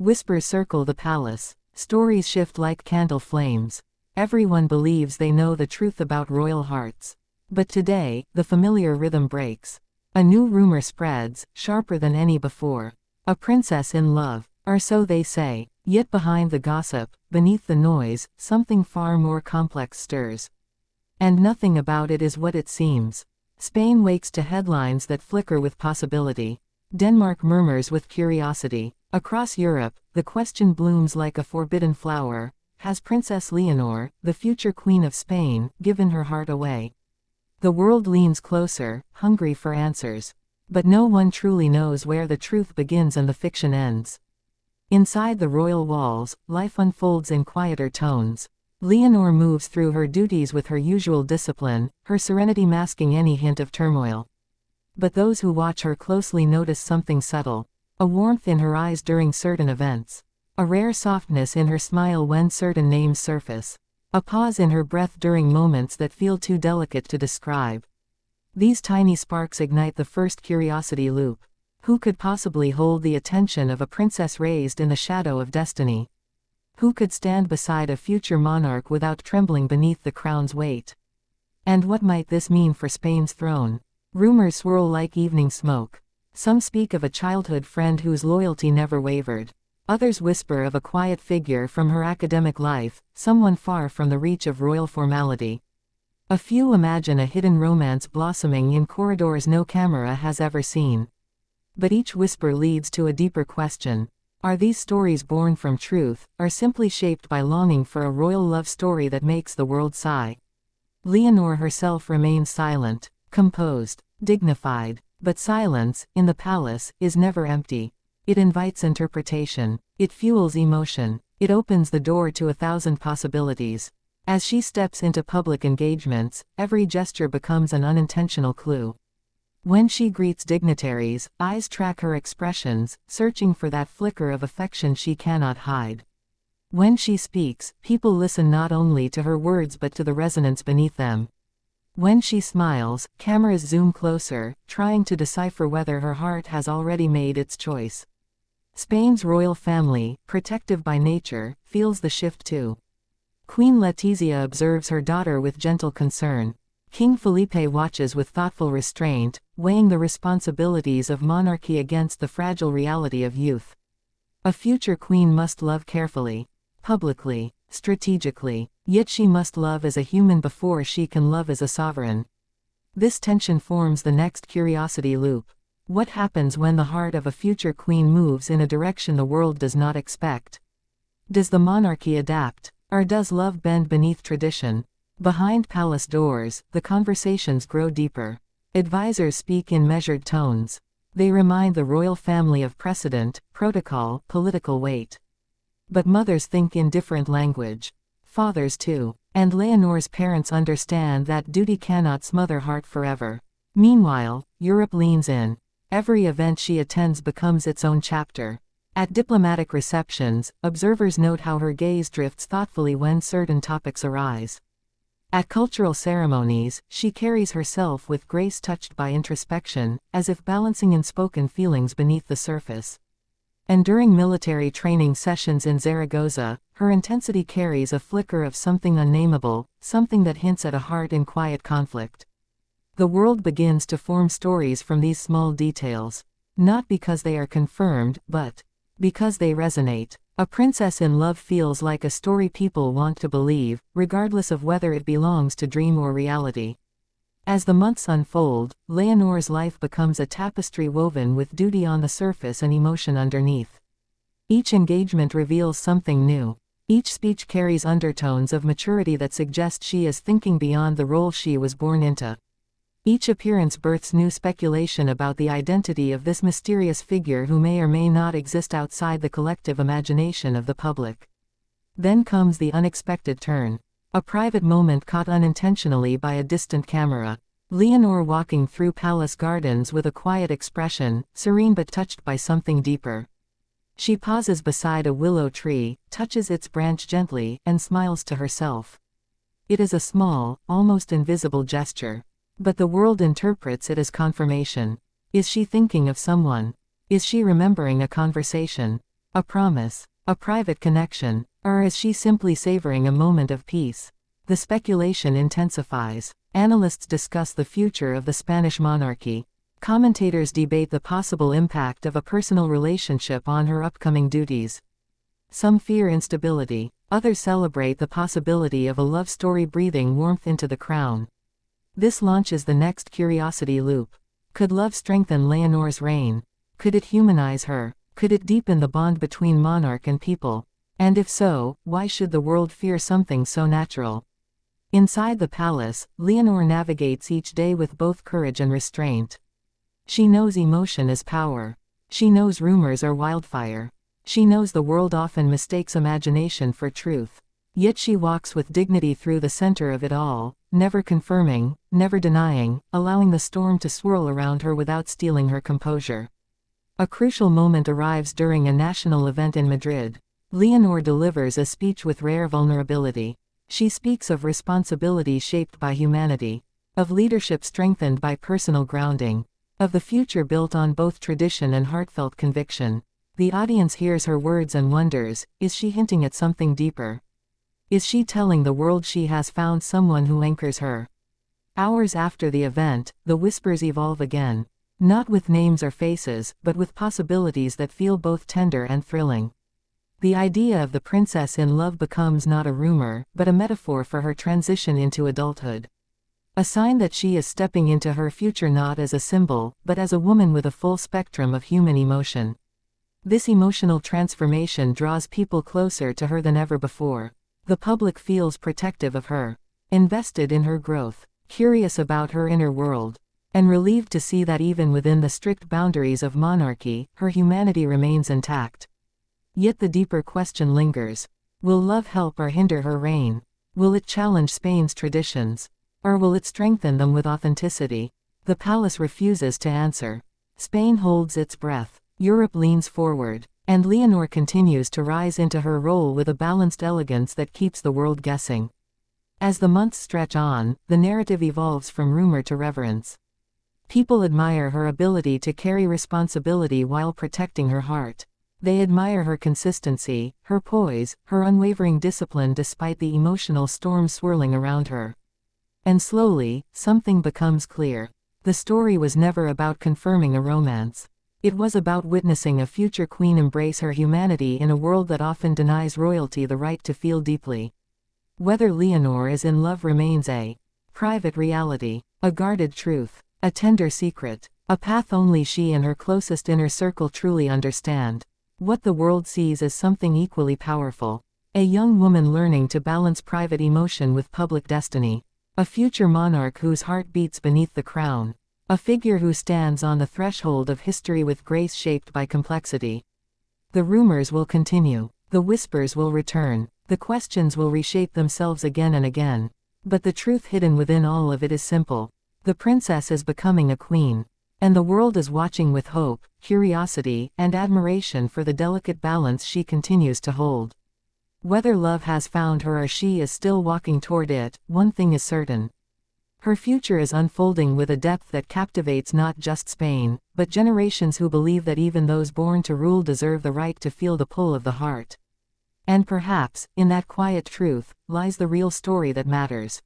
Whispers circle the palace. Stories shift like candle flames. Everyone believes they know the truth about royal hearts. But today, the familiar rhythm breaks. A new rumor spreads, sharper than any before. A princess in love, or so they say. Yet behind the gossip, beneath the noise, something far more complex stirs. And nothing about it is what it seems. Spain wakes to headlines that flicker with possibility. Denmark murmurs with curiosity. Across Europe, the question blooms like a forbidden flower. Has Princess Leonor, the future Queen of Spain, given her heart away? The world leans closer, hungry for answers. But no one truly knows where the truth begins and the fiction ends. Inside the royal walls, life unfolds in quieter tones. Leonor moves through her duties with her usual discipline, her serenity masking any hint of turmoil. But those who watch her closely notice something subtle. A warmth in her eyes during certain events. A rare softness in her smile when certain names surface. A pause in her breath during moments that feel too delicate to describe. These tiny sparks ignite the first curiosity loop. Who could possibly hold the attention of a princess raised in the shadow of destiny? Who could stand beside a future monarch without trembling beneath the crown's weight? And what might this mean for Spain's throne? Rumors swirl like evening smoke. Some speak of a childhood friend whose loyalty never wavered. Others whisper of a quiet figure from her academic life, someone far from the reach of royal formality. A few imagine a hidden romance blossoming in corridors no camera has ever seen. But each whisper leads to a deeper question. Are these stories born from truth, or simply shaped by longing for a royal love story that makes the world sigh? Leonor herself remains silent, composed, dignified. But silence, in the palace, is never empty. It invites interpretation. It fuels emotion. It opens the door to 1,000 possibilities. As she steps into public engagements, every gesture becomes an unintentional clue. When she greets dignitaries, eyes track her expressions, searching for that flicker of affection she cannot hide. When she speaks, people listen not only to her words but to the resonance beneath them. When she smiles, cameras zoom closer, trying to decipher whether her heart has already made its choice. Spain's royal family, protective by nature, feels the shift too. Queen Letizia observes her daughter with gentle concern. King Felipe watches with thoughtful restraint, weighing the responsibilities of monarchy against the fragile reality of youth. A future queen must love carefully, publicly, strategically, yet she must love as a human before she can love as a sovereign. This tension forms the next curiosity loop. What happens when the heart of a future queen moves in a direction the world does not expect? Does the monarchy adapt, or does love bend beneath tradition? Behind palace doors, the conversations grow deeper. Advisors speak in measured tones. They remind the royal family of precedent, protocol, political weight. But mothers think in different language. Fathers too. And Leonor's parents understand that duty cannot smother heart forever. Meanwhile, Europe leans in. Every event she attends becomes its own chapter. At diplomatic receptions, observers note how her gaze drifts thoughtfully when certain topics arise. At cultural ceremonies, she carries herself with grace touched by introspection, as if balancing unspoken feelings beneath the surface. And during military training sessions in Zaragoza, her intensity carries a flicker of something unnameable, something that hints at a heart in quiet conflict. The world begins to form stories from these small details. Not because they are confirmed, but because they resonate. A princess in love feels like a story people want to believe, regardless of whether it belongs to dream or reality. As the months unfold, Leonor's life becomes a tapestry woven with duty on the surface and emotion underneath. Each engagement reveals something new. Each speech carries undertones of maturity that suggest she is thinking beyond the role she was born into. Each appearance births new speculation about the identity of this mysterious figure who may or may not exist outside the collective imagination of the public. Then comes the unexpected turn. A private moment caught unintentionally by a distant camera. Leonor walking through palace gardens with a quiet expression, serene but touched by something deeper. She pauses beside a willow tree, touches its branch gently, and smiles to herself. It is a small, almost invisible gesture. But the world interprets it as confirmation. Is she thinking of someone? Is she remembering a conversation? A promise, a private connection, or is she simply savoring a moment of peace? The speculation intensifies. Analysts discuss the future of the Spanish monarchy. Commentators debate the possible impact of a personal relationship on her upcoming duties. Some fear instability, others celebrate the possibility of a love story breathing warmth into the crown. This launches the next curiosity loop. Could love strengthen Leonor's reign? Could it humanize her? Could it deepen the bond between monarch and people? And if so, why should the world fear something so natural? Inside the palace, Leonor navigates each day with both courage and restraint. She knows emotion is power. She knows rumors are wildfire. She knows the world often mistakes imagination for truth. Yet she walks with dignity through the center of it all, never confirming, never denying, allowing the storm to swirl around her without stealing her composure. A crucial moment arrives during a national event in Madrid. Leonor delivers a speech with rare vulnerability. She speaks of responsibility shaped by humanity, of leadership strengthened by personal grounding, of the future built on both tradition and heartfelt conviction. The audience hears her words and wonders, is she hinting at something deeper? Is she telling the world she has found someone who anchors her? Hours after the event, the whispers evolve again. Not with names or faces, but with possibilities that feel both tender and thrilling. The idea of the princess in love becomes not a rumor, but a metaphor for her transition into adulthood. A sign that she is stepping into her future not as a symbol, but as a woman with a full spectrum of human emotion. This emotional transformation draws people closer to her than ever before. The public feels protective of her, invested in her growth, curious about her inner world, and relieved to see that even within the strict boundaries of monarchy, her humanity remains intact. Yet the deeper question lingers. Will love help or hinder her reign? Will it challenge Spain's traditions? Or will it strengthen them with authenticity? The palace refuses to answer. Spain holds its breath. Europe leans forward. And Leonor continues to rise into her role with a balanced elegance that keeps the world guessing. As the months stretch on, the narrative evolves from rumor to reverence. People admire her ability to carry responsibility while protecting her heart. They admire her consistency, her poise, her unwavering discipline despite the emotional storm swirling around her. And slowly, something becomes clear. The story was never about confirming a romance. It was about witnessing a future queen embrace her humanity in a world that often denies royalty the right to feel deeply. Whether Leonor is in love remains a private reality, a guarded truth, a tender secret, a path only she and her closest inner circle truly understand. What the world sees is something equally powerful. A young woman learning to balance private emotion with public destiny. A future monarch whose heart beats beneath the crown. A figure who stands on the threshold of history with grace shaped by complexity. The rumors will continue. The whispers will return. The questions will reshape themselves again and again. But the truth hidden within all of it is simple. The princess is becoming a queen. And the world is watching with hope, curiosity, and admiration for the delicate balance she continues to hold. Whether love has found her or she is still walking toward it, one thing is certain. Her future is unfolding with a depth that captivates not just Spain, but generations who believe that even those born to rule deserve the right to feel the pull of the heart. And perhaps, in that quiet truth, lies the real story that matters.